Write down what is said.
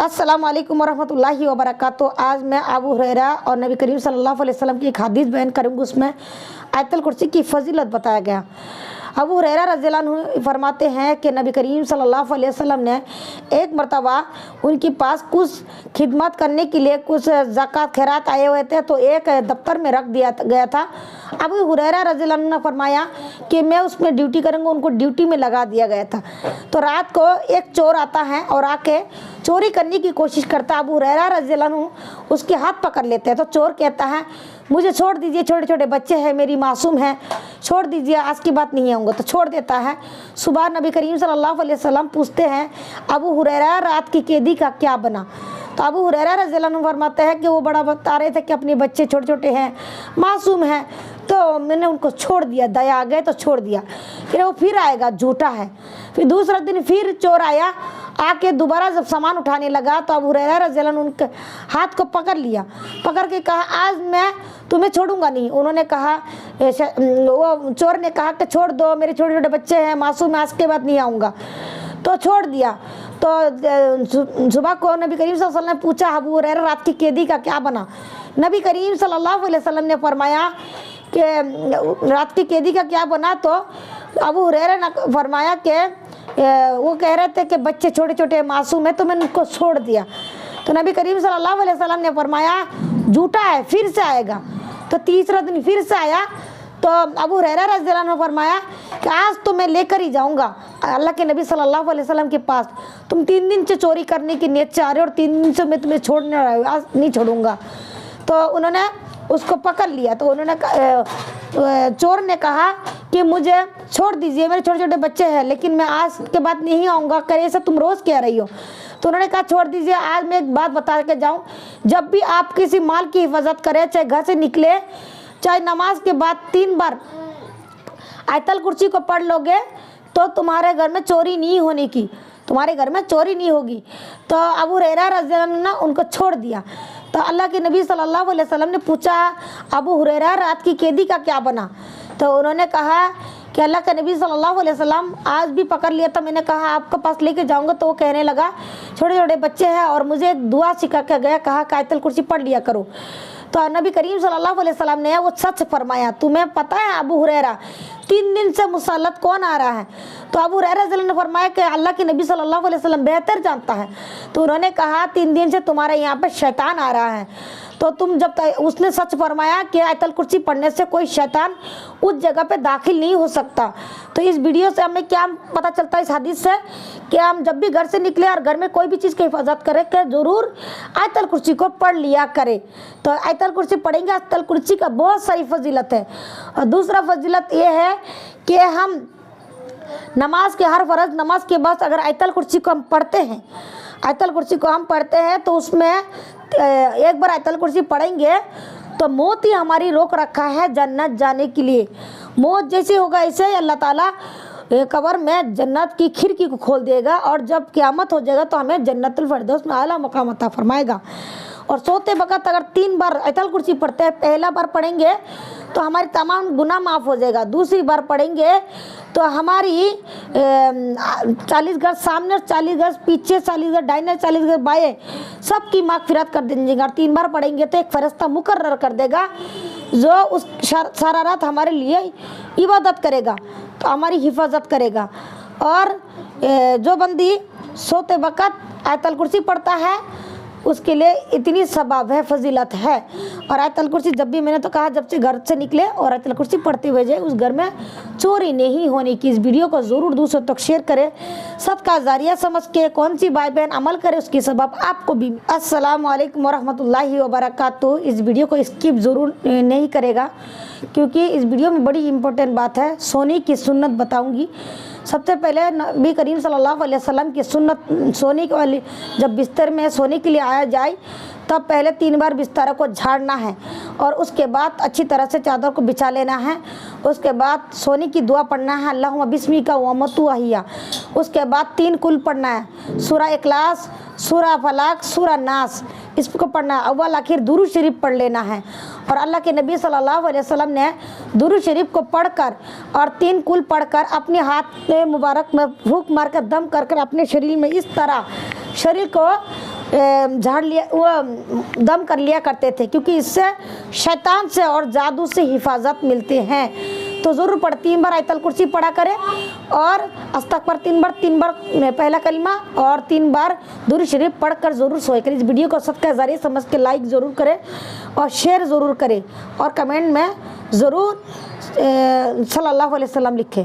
अस्सलाम वालेकुम वरहमतुल्लाहि वबरकातुहू। आज मैं अबू हुरैरा और नबी करीम सल्लल्लाहु अलैहि वसल्लम की एक हदीस बयान करूँगी। उसमें आयतुल कुर्सी की फजीलत बताया गया। अबू हुरैरा रज़ियल्लाहु अन्हु फरमाते हैं कि नबी करीम सल्लल्लाहु अलैहि वसल्लम ने एक मरतबा उनके पास कुछ खिदमत करने के लिए कुछ ज़कात खैरात आए हुए थे, तो एक दफ्तर में रख दिया गया था। अबू हुरैरा रज़ियल्लाहु अन्हु ने फरमाया कि मैं उसमें ड्यूटी करूँगा, उनको ड्यूटी में लगा दिया गया था। तो रात को एक चोर आता है और आके चोरी करने की कोशिश करता है। अबू हुरैरा रज़ियल्लाहु अन्हु उसके हाथ पकड़ लेते हैं। तो चोर कहता है मुझे छोड़ दीजिए, छोटे छोटे बच्चे हैं, मेरी मासूम है, छोड़ दीजिए, आज की बात नहीं आऊँगा। तो छोड़ देता है। सुबह नबी करीम सल्लल्लाहु अलैहि वसल्लम पूछते हैं अबू हुरैरा रात की कैदी का क्या बना। तो अबू हुरैरा रज़ियल्लाहु अन्हु फरमाते हैं कि वो बड़ा बता रहे थे कि अपने बच्चे छोटे छोटे हैं, मासूम हैं, तो मैंने उनको छोड़ दिया, दया आ गए तो छोड़ दिया। फिर वो फिर आएगा, झूठा है। फिर दूसरा दिन फिर चोर आया, आके दोबारा जब सामान उठाने लगा तो अबू हुरैरा रज़ियल्लाहु अन्हु उनके हाथ को पकड़ लिया, पकड़ के कहा आज मैं तुम्हें छोड़ूंगा नहीं। उन्होंने कहा, वो चोर ने कहा कि छोड़ दो, मेरे छोटे छोटे बच्चे हैं, मासूम है, आज के बाद नहीं आऊँगा। तो छोड़ दिया। तो सुबह को नबी करीम सल्लल्लाहु अलैहि वसल्लम ने पूछा अबू हुरैरा रात की कैदी का क्या बना। नबी करीम सल्लल्लाहु अलैहि वसल्लम ने फरमाया कि रात की कैदी का क्या बना। तो अबू हुरैरा ने फरमाया कि वो कह रहे थे कि बच्चे छोटे छोटे मासूम है, तो मैंने उनको छोड़ दिया। तो नबी करीम सल्लल्लाहु अलैहि वसल्लम ने फरमाया झूठा है, फिर से आएगा। तो तीसरा दिन फिर से आया। तो अबू हुरैरा रज़ियल्लाहु अन्हु फरमाया कि आज तो मैं लेकर ही जाऊंगा अल्लाह के नबी सल्लल्लाहु अलैहि वसल्लम के पास। तुम 3 दिन से चोरी करने की नीयत से आ रहे हो और 3 दिन से मैं तुम्हें छोड़ने रहा हूँ, आज नहीं छोड़ूंगा। तो उन्होंने उसको पकड़ लिया। तो उन्होंने चोर ने कहा कि मुझे छोड़ दीजिए, मेरे छोटे छोटे बच्चे हैं, लेकिन मैं आज के बाद नहीं आऊँगा। करे ऐसा तुम रोज़ कह रही हो। तो उन्होंने कहा छोड़ दीजिए, आज मैं एक बात बता के जाऊँ, जब भी आप किसी माल की हिफाजत करें, चाहे घर से निकले, चाहे नमाज के बाद 3 बार आयतल कुर्सी को पढ़ लोगे तो तुम्हारे घर में चोरी नहीं होने की, तुम्हारे घर में चोरी नहीं होगी। तो अबू हुरैरा रज़ियल्लाहु अन्हु ने उनको छोड़ दिया। तो अल्लाह के नबी सल्लल्लाहु अलैहि वसल्लम ने पूछा अबू हुरैरा रात की कैदी का क्या बना। तो उन्होंने कहा कि अल्लाह के नबी सल्लल्लाहु अलैहि वसल्लम आज भी पकड़ लिया। तो मैंने कहा आपके पास लेके जाऊंगा। तो वो कहने लगा छोटे छोटे बच्चे हैं और मुझे एक दुआ सिखा के गया, कहा कि आयतल कुर्सी पढ़ लिया करो। तो नबी करीम सल्लल्लाहु अलैहि वसल्लम ने वो सच फरमाया। तुम्हें पता है अबू हुरैरा 3 दिन से मुसल्लत कौन आ रहा है। तो अबू हुरैरा रज़ियल्लाहु अन्हु ने फरमाया कि अल्लाह के नबी सल्लल्लाहु अलैहि वसल्लम बेहतर जानता है। तो उन्होंने कहा 3 दिन से तुम्हारे यहाँ पे शैतान आ रहा है। तो तुम जब उसने सच फरमाया कि आयतल कुर्सी पढ़ने से कोई शैतान उस जगह पे दाखिल नहीं हो सकता। तो इस वीडियो से हमें क्या पता चलता है, इस हदीस से, कि हम जब भी घर से निकले और घर में कोई भी चीज़ की हिफाजत करें कि ज़रूर आयतल कुर्सी को पढ़ लिया करें। तो आयतल कुर्सी पढ़ेंगे, आयतल कुर्सी का बहुत सारी फजीलत है। और दूसरा फजीलत ये है कि हम नमाज के हर फर्ज नमाज के बाद अगर आयतल कुर्सी को हम पढ़ते हैं, आयतल कुर्सी को हम पढ़ते हैं तो उसमें एक बार आयतल कुर्सी पढ़ेंगे तो मौत ही हमारी रोक रखा है जन्नत जाने के लिए। मौत जैसे होगा ऐसे अल्लाह ताला कब्र में जन्नत की खिड़की को खोल देगा और जब क़यामत हो जाएगा तो हमें जन्नतुल फिरदौस में आला मकाम अता फरमाएगा। और सोते वक्त अगर 3 बार आयतल कुर्सी पढ़ते हैं, पहला बार पढ़ेंगे तो हमारी तमाम गुनाह माफ़ हो जाएगा, दूसरी बार पढ़ेंगे तो हमारी 40 गज सामने, 40 गज पीछे, 40 गज दाहिने, 40 गज बाएं, सबकी माग़फ़िरत कर देंगे। और 3 बार पढ़ेंगे तो एक फ़रिश्ता मुकर्रर कर देगा जो उस सारा रात हमारे लिए इबादत करेगा, तो हमारी हिफाजत करेगा। और जो बंदी सोते वक्त आयतल कुर्सी पढ़ता है उसके लिए इतनी सबाब है, फजीलत है। और आयतल कुर्सी जब भी, मैंने तो कहा जब से घर से निकले और आयतल कुर्सी पढ़ते हुए जाए, उस घर में चोरी नहीं होने की। इस वीडियो को ज़रूर दूसरों तक शेयर करें, सदका जारिया समझ के कौन सी भाई बहन अमल करे उसकी सबब आपको भी। अस्सलाम वालेकुम वरहमतुल्लाहि वबरकातुहू। इस वीडियो को स्किप ज़रूर नहीं करेगा क्योंकि इस वीडियो में बड़ी इंपॉर्टेंट बात है। सोने की सुन्नत बताऊँगी। सबसे पहले नबी करीम सल्लल्लाहु अलैहि वसल्लम की सुन्नत, सोने वाली जब बिस्तर में सोने के लिए आया जाए तब पहले 3 बार बिस्तर को झाड़ना है और उसके बाद अच्छी तरह से चादर को बिछा लेना है। उसके बाद सोने की दुआ पढ़ना है, अल्लाहुम्मा बिस्मिका व अमतु अहिया। उसके बाद 3 कुल पढ़ना है, सूरा इखलास, सूरा फलाक, सूरा नास, इसको पढ़ना है। अव्वल आखिर दुरूद शरीफ पढ़ लेना है। और अल्लाह के नबी सल्लल्लाहु अलैहि वसल्लम ने दुरूद शरीफ को पढ़कर और 3 कुल पढ़कर अपने हाथ में मुबारक में फूंक मारकर दम कर अपने शरीर में इस तरह शरीर को झाड़ लिया, वो दम कर लिया करते थे, क्योंकि इससे शैतान से और जादू से हिफाजत मिलते हैं। तो ज़रूर 3 बार आयतल कुर्सी पढ़ा करें और अस्तगफुर 3 बार पहला कलिमा और 3 बार दुरूद शरीफ पढ़कर ज़रूर सोए करें। इस वीडियो को सदका जारिया समझ के लाइक ज़रूर करें और शेयर ज़रूर करें और कमेंट में ज़रूर सल्लल्लाहु अलैहि वसल्लम लिखें।